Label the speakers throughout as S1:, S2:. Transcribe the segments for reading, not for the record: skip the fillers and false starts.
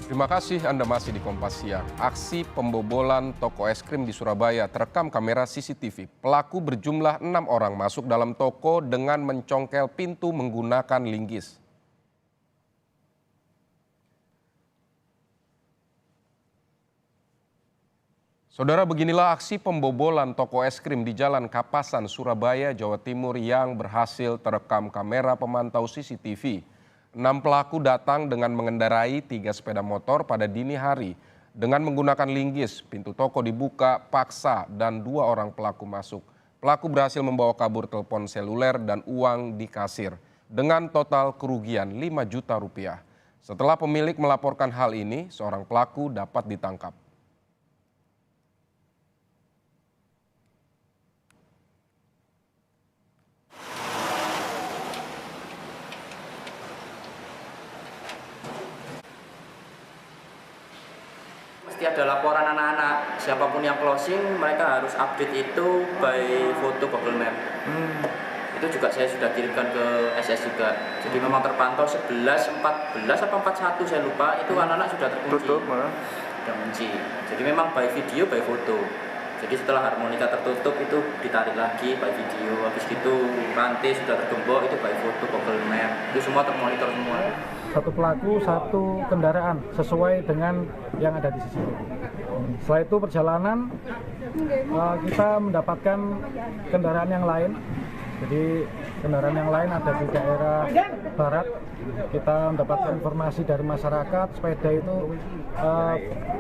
S1: Terima kasih Anda masih di Kompas Siang. Aksi pembobolan toko es krim di Surabaya terekam kamera CCTV. Pelaku berjumlah 6 orang masuk dalam toko dengan mencongkel pintu menggunakan linggis. Saudara, beginilah aksi pembobolan toko es krim di Jalan Kapasan, Surabaya, Jawa Timur yang berhasil terekam kamera pemantau CCTV. 6 pelaku datang dengan mengendarai 3 sepeda motor pada dini hari. Dengan menggunakan linggis, pintu toko dibuka paksa dan 2 orang pelaku masuk. Pelaku berhasil membawa kabur telepon seluler dan uang di kasir dengan total kerugian 5 juta rupiah. Setelah pemilik melaporkan hal ini, seorang pelaku dapat ditangkap.
S2: Mesti ada laporan anak-anak, siapapun yang closing mereka harus update itu by foto Google Map. Itu juga saya sudah kirimkan ke SS juga. Jadi memang terpantau 11, 14 atau 41 saya lupa, itu anak-anak sudah terkunci. Jadi memang by video, by foto. Jadi setelah harmonika tertutup itu ditarik lagi by video, habis itu rantai sudah tergembok itu by foto Google Map. Itu semua termonitor semua.
S3: Satu pelaku, satu kendaraan sesuai dengan yang ada di CCTV. Setelah itu perjalanan kita mendapatkan kendaraan yang lain. Jadi kendaraan yang lain ada di daerah barat. Kita mendapatkan informasi dari masyarakat sepeda itu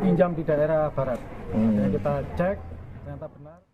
S3: pinjam di daerah barat. Jadi kita cek ternyata benar.